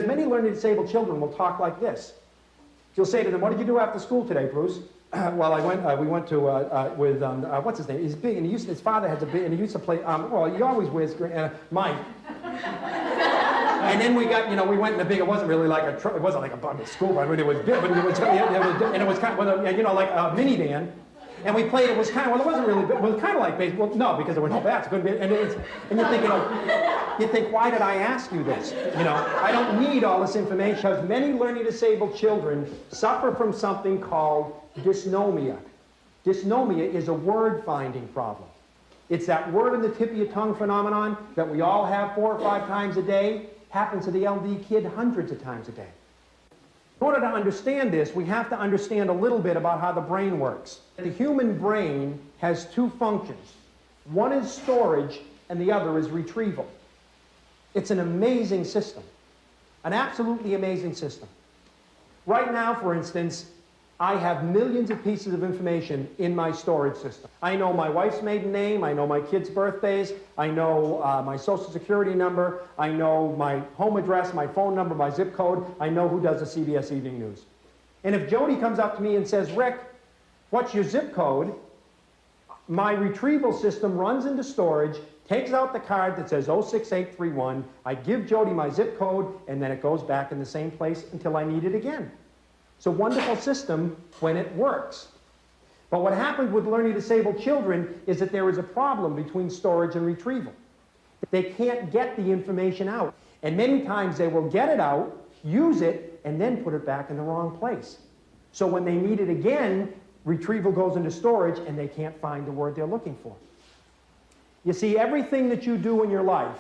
Many learning disabled children will talk like this. You'll say to them, "What did you do after school today, Bruce?" Well, we went to, what's his name? He's big, and his father had to be, and he used to play, well, he always wears green, Mike. And then we got, we went in a big, it wasn't really like it wasn't like a bug at school, but it was big, but it was kind of, like a minivan. And we played, it was kind of, well, it wasn't really big, it was kind of like baseball. No, because there were no bats. It couldn't be, and you think, you think, why did I ask you this? I don't need all this information. Because many learning disabled children suffer from something called dysnomia. Dysnomia is a word-finding problem. It's that word in the tip of your tongue phenomenon that we all have 4 or 5 times a day. Happens to the LD kid hundreds of times a day. In order to understand this, we have to understand a little bit about how the brain works. The human brain has 2 functions. One is storage, and the other is retrieval. It's an amazing system, an absolutely amazing system. Right now, for instance, I have millions of pieces of information in my storage system. I know my wife's maiden name, I know my kids' birthdays, I know my social security number, I know my home address, my phone number, my zip code, I know who does the CBS Evening News. And if Jody comes up to me and says, "Rick, what's your zip code?" my retrieval system runs into storage, takes out the card that says 06831, I give Jody my zip code, and then it goes back in the same place until I need it again. It's a wonderful system when it works. But what happens with learning disabled children is that there is a problem between storage and retrieval. They can't get the information out. And many times they will get it out, use it, and then put it back in the wrong place. So when they need it again, retrieval goes into storage and they can't find the word they're looking for. You see, everything that you do in your life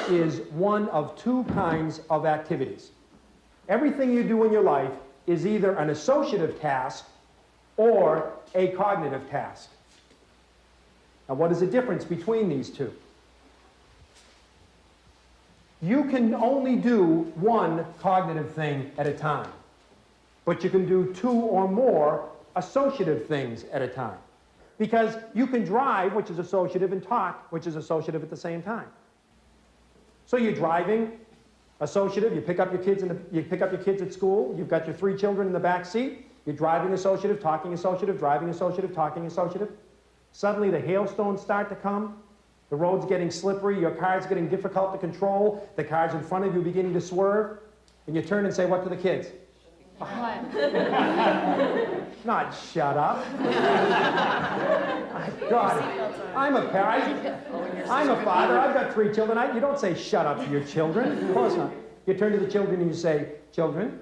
is one of 2 kinds of activities. Everything you do in your life is either an associative task or a cognitive task. Now, what is the difference between these 2? You can only do one cognitive thing at a time, but you can do 2 or more associative things at a time. Because you can drive, which is associative, and talk, which is associative at the same time. So you're driving, associative, you pick up your kids at school, you've got your 3 children in the back seat, you're driving associative, talking associative, driving associative, talking associative. Suddenly the hailstones start to come, the road's getting slippery, your car's getting difficult to control, the cars in front of you beginning to swerve, and you turn and say what to the kids? What? Not shut up. God, I'm a parent. I'm a father. I've got 3 children. You don't say shut up to your children. Of course not. You turn to the children and you say, "Children."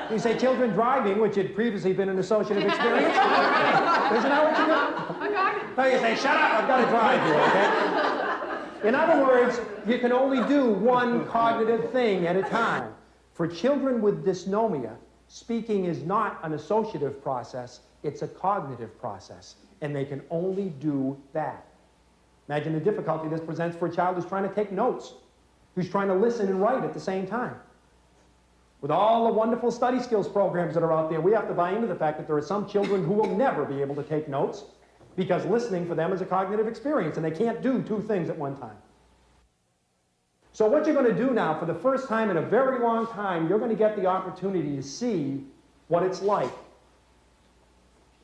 You say children driving, which had previously been an associative experience. Isn't that what you do? No, you say, "Shut up, I've got to drive you," okay? In other words, you can only do one cognitive thing at a time. For children with dysnomia, speaking is not an associative process, it's a cognitive process, and they can only do that. Imagine the difficulty this presents for a child who's trying to take notes, who's trying to listen and write at the same time. With all the wonderful study skills programs that are out there, we have to buy into the fact that there are some children who will never be able to take notes because listening for them is a cognitive experience, and they can't do 2 things at one time. So what you're going to do now, for the first time in a very long time, you're going to get the opportunity to see what it's like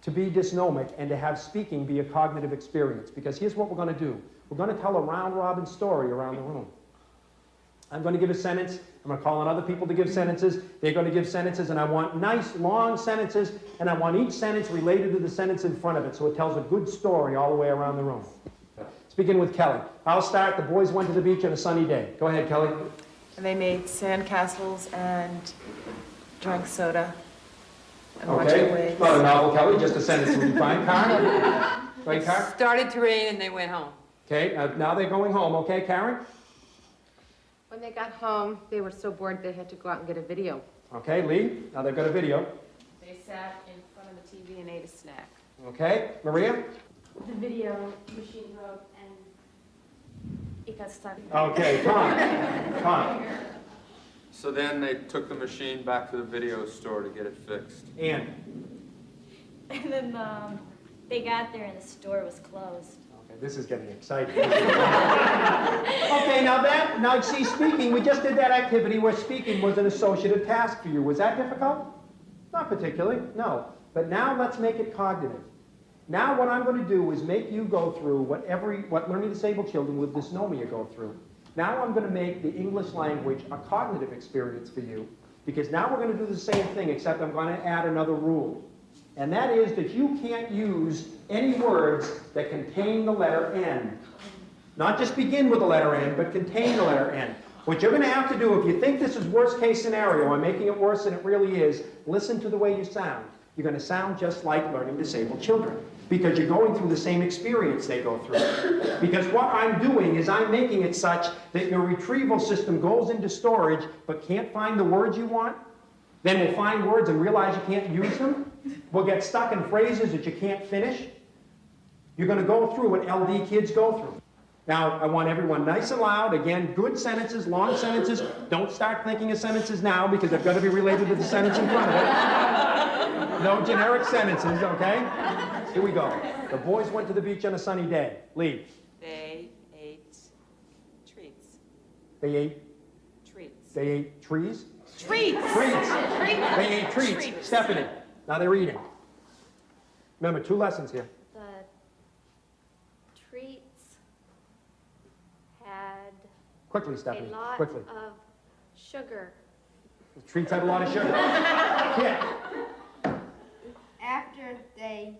to be dysnomic and to have speaking be a cognitive experience. Because here's what we're going to do. We're going to tell a round-robin story around the room. I'm going to give a sentence. I'm going to call on other people to give sentences. They're going to give sentences, and I want nice, long sentences, and I want each sentence related to the sentence in front of it, so it tells a good story all the way around the room. Let's begin with Kelly. I'll start. The boys went to the beach on a sunny day. Go ahead, Kelly. And they made sand castles and drank soda and watched the waves. Not a novel, Kelly. Just a sentence would be fine. Karen? Go ahead, Karen. Started to rain and they went home. Okay, now they're going home. Okay, Karen? When they got home, they were so bored they had to go out and get a video. Okay, Lee. Now they've got a video. They sat in front of the TV and ate a snack. Okay, Maria? The video machine broke and it got stuck. Okay, Tom. So then they took the machine back to the video store to get it fixed. Ann. And then they got there and the store was closed. Okay, this is getting exciting. Okay, now see, speaking, we just did that activity where speaking was an associative task for you. Was that difficult? Not particularly, no. But now let's make it cognitive. Now what I'm going to do is make you go through what learning disabled children with dysnomia go through. Now I'm going to make the English language a cognitive experience for you, because now we're going to do the same thing, except I'm going to add another rule. And that is that you can't use any words that contain the letter N. Not just begin with the letter N, but contain the letter N. What you're going to have to do, if you think this is worst case scenario, I'm making it worse than it really is, listen to the way you sound. You're going to sound just like learning disabled children, because you're going through the same experience they go through. Because what I'm doing is I'm making it such that your retrieval system goes into storage but can't find the words you want. Then we'll find words and realize you can't use them. We'll get stuck in phrases that you can't finish. You're going to go through what LD kids go through. Now, I want everyone nice and loud. Again, good sentences, long sentences. Don't start thinking of sentences now, because they've got to be related to the sentence in front of it. No generic sentences, okay? Here we go. The boys went to the beach on a sunny day. Lee. They ate treats. They ate? Treats. They ate trees? Treats! Treats. They ate treats. Stephanie. Now they're eating. Remember, 2 lessons here. The treats had Quickly, a Stephanie. lot Quickly. of sugar. The treats had a lot of sugar. Yeah. After they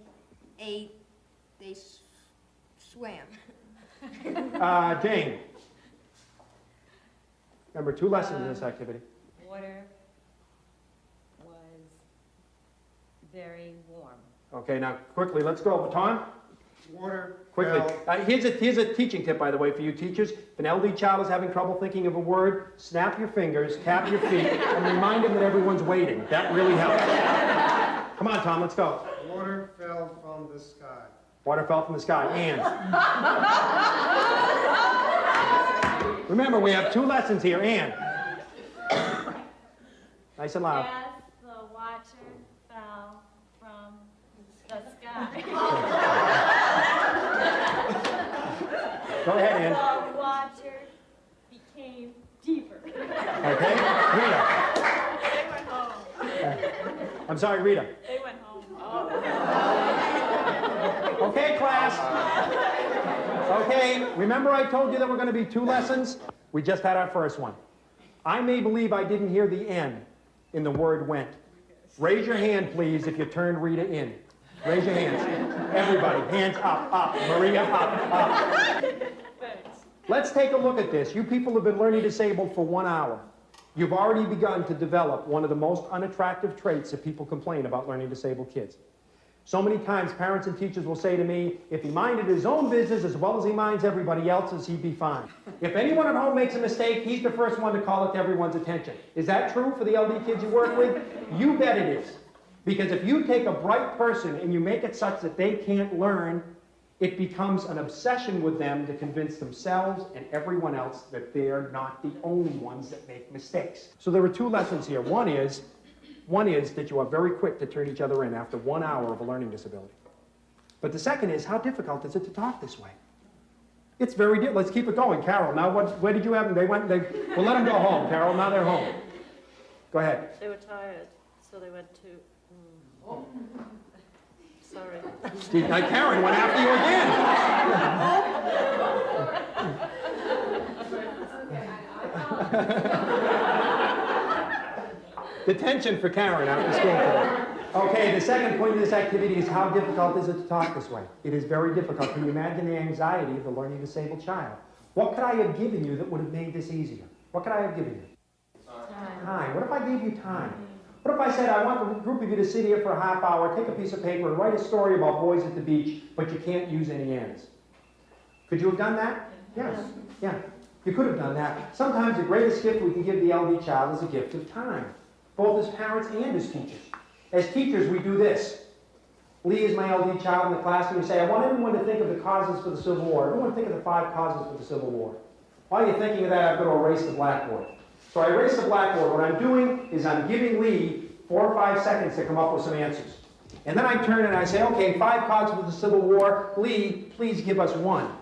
ate, they swam. Jane. Remember, 2 lessons in this activity. Water was very warm. Okay, now quickly, let's go. Tom? Water. Quickly. fell. Here's a teaching tip, by the way, for you teachers. If an LD child is having trouble thinking of a word, snap your fingers, tap your feet, and remind them that everyone's waiting. That really helps. Come on, Tom, let's go. Water fell from the sky. Water fell from the sky. Ann. Remember, we have 2 lessons here. Ann. Nice and loud. As the water fell from the sky. Go ahead, Ann. The water became deeper. Okay? Rita. They went home. I'm sorry, Rita. They went home. Okay, class. Okay, remember I told you there were going to be 2 lessons? We just had our first one. I may believe I didn't hear the N in the word went. Raise your hand, please, if you turned Rita in. Raise your hands. Everybody, hands up, up. Maria, up, up. Let's take a look at this. You people have been learning disabled for 1 hour. You've already begun to develop one of the most unattractive traits that people complain about learning disabled kids. So many times parents and teachers will say to me, if he minded his own business as well as he minds everybody else's, he'd be fine. If anyone at home makes a mistake, he's the first one to call it to everyone's attention. Is that true for the LD kids you work with? You bet it is. Because if you take a bright person and you make it such that they can't learn, it becomes an obsession with them to convince themselves and everyone else that they're not the only ones that make mistakes. So there are 2 lessons here. One is that you are very quick to turn each other in after 1 hour of a learning disability. But the second is, how difficult is it to talk this way? It's very difficult. Let's keep it going. Carol, now where did you have them? We'll let them go home, Carol. Now they're home. Go ahead. They were tired, so they went to... Sorry. Steve, now Karen went after you again. Detention for Karen after school today. Okay, the second point of this activity is how difficult is it to talk this way? It is very difficult. Can you imagine the anxiety of the learning disabled child? What could I have given you that would have made this easier? What could I have given you? Time. What if I gave you time? What if I said, I want a group of you to sit here for a half hour, take a piece of paper, and write a story about boys at the beach, but you can't use any ends? Could you have done that? Yes. Yeah. You could have done that. Sometimes the greatest gift we can give the LD child is a gift of time, both as parents and as teachers. As teachers, we do this. Lee is my LD child in the classroom. We say, I want everyone to think of the causes for the Civil War. Everyone think of the 5 causes for the Civil War. While you're thinking of that, I've got to erase the blackboard. So I erase the blackboard. What I'm doing is I'm giving Lee 4 or 5 seconds to come up with some answers. And then I turn and I say, okay, 5 cards for the Civil War. Lee, please give us 1.